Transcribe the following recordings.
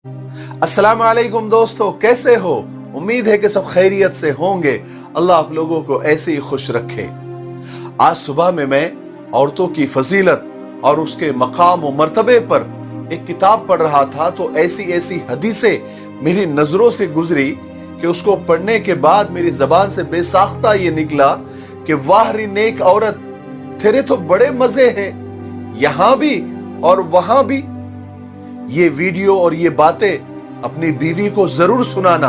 अस्सलाम वालेकुम दोस्तों, कैसे हो? उम्मीद है कि सब खैरियत से होंगे। अल्लाह आप लोगों को ऐसे ही खुश रखे। आज सुबह में मैं औरतों की फजीलत और उसके मकाम व मर्तबे पर एक किताब पढ़ रहा था, तो ऐसी ऐसी हदीसें मेरी नजरों से गुजरी कि उसको पढ़ने के बाद मेरी जबान से बेसाख्ता ये निकला कि वाह रे नेक औरत, तेरे तो बड़े मजे हैं, यहां भी और वहां भी। ये वीडियो और ये बातें अपनी बीवी को जरूर सुनाना।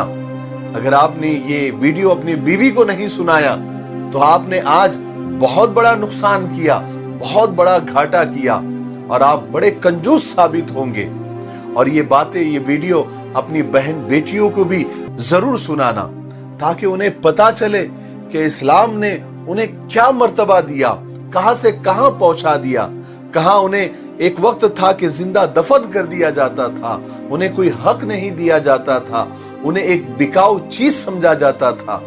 अगर आपने ये वीडियो अपनी बीवी को नहीं सुनाया तो आपने आज बहुत बड़ा नुकसान किया, बहुत बड़ा घाटा किया और आप बड़े कंजूस साबित होंगे। और ये बातें, ये वीडियो अपनी बहन बेटियों को भी जरूर सुनाना, ताकि उन्हें पता चले कि इस्लाम ने उन्हें क्या मर्तबा दिया, कहां से कहां पहुंचा दिया। कहां उन्हें एक वक्त था कि जिंदा दफन कर दिया जाता था, उन्हें कोई हक नहीं दिया जाता था, उन्हें एक बिकाऊ चीज समझा जाता था।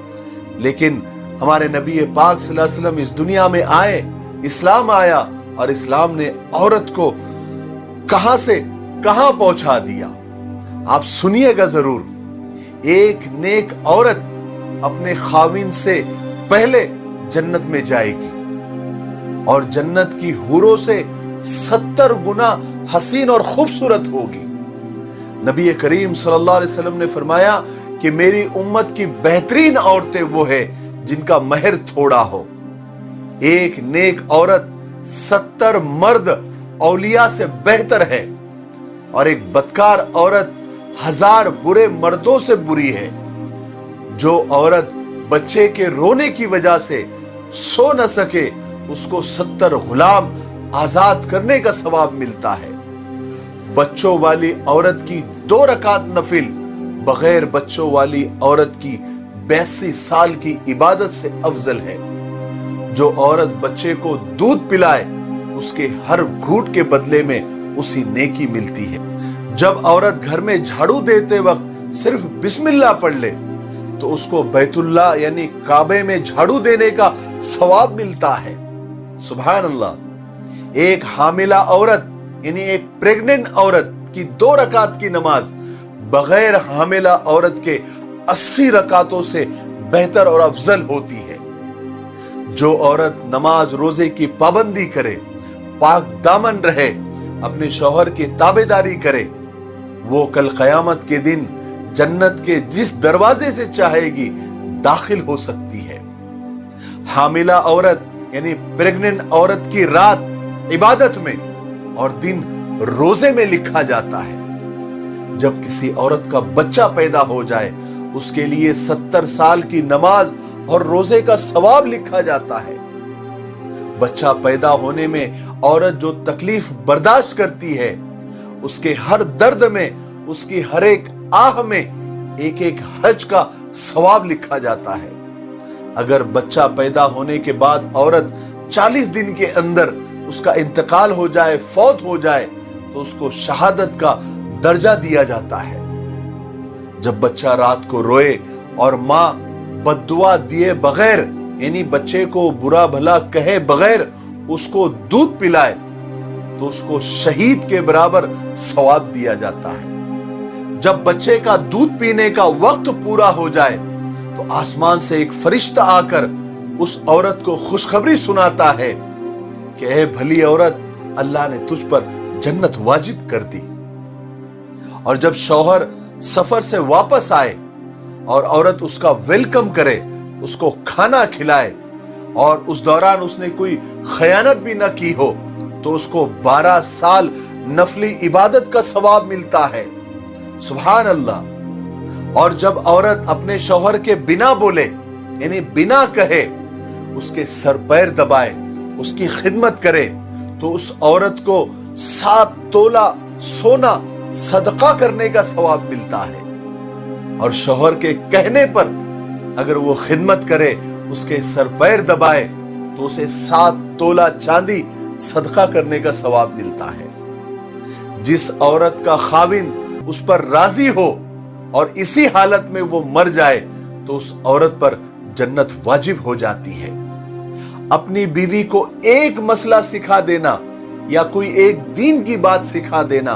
लेकिन हमारे नबी पाक सल्लल्लाहु अलैहि वसल्लम इस दुनिया में आए, इस्लाम आया और इस्लाम ने औरत को कहां से कहां पहुंचा दिया। आप सुनिएगा जरूर। एक नेक औरत अपने खाविन से पहले जन्नत में जाएगी और जन्नत की हूरों से 70 गुना हसीन और खूबसूरत होगी। नबी करीम सल्लल्लाहु अलैहि वसल्लम ने फरमाया कि मेरी उम्मत की बेहतरीन औरतें वो है जिनका महर थोड़ा हो। एक नेक औरत 70 मर्द औलिया से बेहतर है और एक बदकार औरत 1000 बुरे मर्दों से बुरी है। जो औरत बच्चे के रोने की वजह से सो न सके, उसको 70 गुलाम आजाद करने का सवाब मिलता है। बच्चों वाली औरत की 2 रकात नफिल बगैर बच्चों वाली औरत की 82 साल की इबादत से अफजल है। जो औरत बच्चे को दूध पिलाए, उसके हर घूंट के बदले में उसी नेकी मिलती है। जब औरत घर में झाड़ू देते वक्त सिर्फ बिस्मिल्लाह पढ़ ले तो उसको बैतुल्लाह यानी काबे में झाड़ू देने का सवाब मिलता है। सुभान अल्लाह। एक हामिला औरत यानी एक प्रेग्नेंट औरत की 2 रकात की नमाज बगैर हामिला औरत के 80 रकातों से बेहतर और अफजल होती है। जो औरत नमाज रोजे की पाबंदी करे, पाक दामन रहे, अपने शौहर की ताबेदारी करे, वो कल कयामत के दिन जन्नत के जिस दरवाजे से चाहेगी दाखिल हो सकती है। हामिला औरत यानी प्रेग्नेंट औरत की रात इबादत में और दिन रोजे में लिखा जाता है। जब किसी औरत का बच्चा पैदा हो जाए, उसके लिए 70 साल की नमाज और रोजे का सवाब लिखा जाता है। बच्चा पैदा होने में औरत जो तकलीफ बर्दाश्त करती है, उसके हर दर्द में, उसकी हर एक आह में एक एक हज का सवाब लिखा जाता है। अगर बच्चा पैदा होने के बाद औरत 40 दिन के अंदर उसका इंतकाल हो जाए, फौत हो जाए, तो उसको शहादत का दर्जा दिया जाता है। जब बच्चा रात को रोए और मां बद्दुआ दिए बगैर यानी बच्चे को बुरा भला कहे बगैर उसको दूध पिलाए, तो उसको शहीद के बराबर सवाब दिया जाता है। जब बच्चे का दूध पीने का वक्त पूरा हो जाए तो आसमान से एक फरिश्ता आकर उस औरत को खुशखबरी सुनाता है कि ऐ भली औरत, अल्लाह ने तुझ पर जन्नत वाजिब कर दी। और जब शौहर सफर से वापस आए और औरत उसका वेलकम करे, उसको खाना खिलाए और उस दौरान उसने कोई खयानत भी न की हो, तो उसको 12 साल नफली इबादत का सवाब मिलता है। सुभान अल्लाह। और जब औरत अपने शौहर के बिना बोले यानी बिना कहे उसके सर पैर दबाए, उसकी खिदमत करे, तो उस औरत को 7 तोला सोना सदका करने का सवाब मिलता है। और शौहर के कहने पर अगर वो खिदमत करे, उसके सर पैर दबाए, तो उसे 7 तोला चांदी सदका करने का सवाब मिलता है। जिस औरत का खाविन उस पर राजी हो और इसी हालत में वो मर जाए, तो उस औरत पर जन्नत वाजिब हो जाती है। अपनी बीवी को एक मसला सिखा देना या कोई एक दीन की बात सिखा देना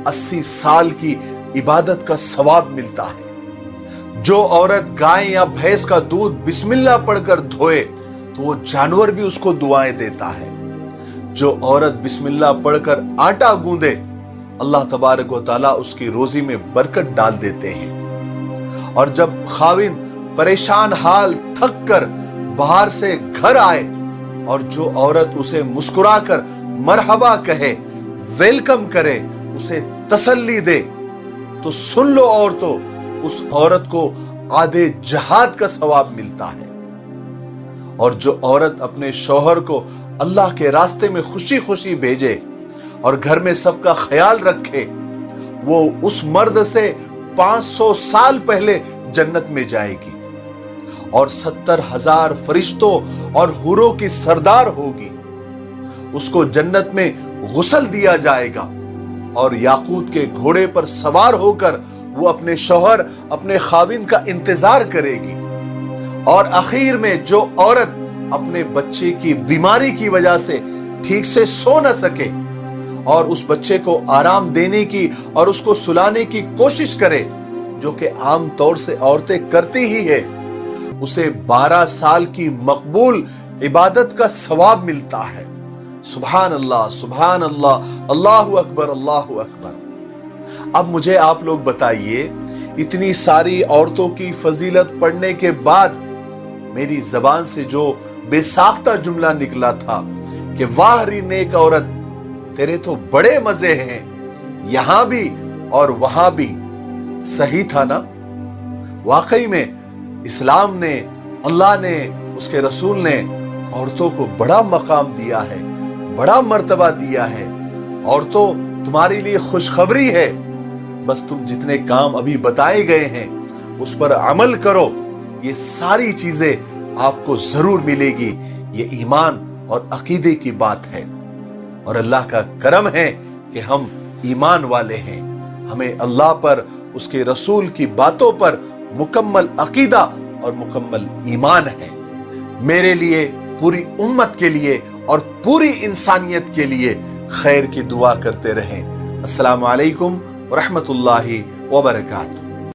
80 साल की इबादत का सवाब मिलता है। जो औरत गाय या भैंस का दूध बिस्मिल्लाह पढ़कर धोए तो वो जानवर भी उसको दुआएं देता है। जो औरत बिस्मिल्लाह पढ़कर आटा गूंदे अल्लाह तबारक व तआला उसकी रोजी में बरकत डाल देते हैं। और जब खाविंद परेशान हाल थक कर बाहर से घर आए और जो औरत उसे मुस्कुराकर मरहबा कहे, वेलकम करे, उसे तसल्ली दे, तो सुन लो औरतों, उस औरत को आधे जहाद का सवाब मिलता है। और जो औरत अपने शौहर को अल्लाह के रास्ते में खुशी खुशी भेजे और घर में सबका ख्याल रखे, वो उस मर्द से 500 साल पहले जन्नत में जाएगी और 70,000 फरिश्तों और हुरों की सरदार होगी। उसको जन्नत में गुस्ल दिया जाएगा और याकूत के घोड़े पर सवार होकर वो अपने शौहर, अपने खाविंद का इंतजार करेगी। और आखिर में जो औरत अपने बच्चे की बीमारी की वजह से ठीक से सो न सके और उस बच्चे को आराम देने की और उसको सुलाने की कोशिश करे, जो कि आम तौर से औरतें करती ही है, उसे 12 साल की मकबूल इबादत का सवाब मिलता है। सुभान अल्लाह, सुभान अल्लाह, अल्लाहु अकबर, अल्लाहु अकबर। अब मुझे आप लोग बताइए, इतनी सारी औरतों की फजीलत पढ़ने के बाद मेरी जबान से जो बेसाख्ता जुमला निकला था कि वाह री नेक औरत, तेरे तो बड़े मजे हैं, यहां भी और वहां भी, सही था ना? वाकई में इस्लाम ने, अल्लाह ने, उसके रसूल ने औरतों को बड़ा मकाम दिया है, बड़ा मर्तबा दिया है। औरतों, तुम्हारे लिए खुशखबरी है, बस तुम जितने काम अभी बताए गए हैं उस पर अमल करो, ये सारी चीजें आपको जरूर मिलेगी। ये ईमान और अकीदे की बात है और अल्लाह का करम है कि हम ईमान वाले हैं। हमें अल्लाह पर, उसके रसूल की बातों पर मुकम्मल अकीदा और मुकम्मल ईमान है। मेरे लिए, पूरी उम्मत के लिए और पूरी इंसानियत के लिए खैर की दुआ करते रहें। अस्सलामु अलैकुम व रहमतुल्लाहि व बरकातुहू।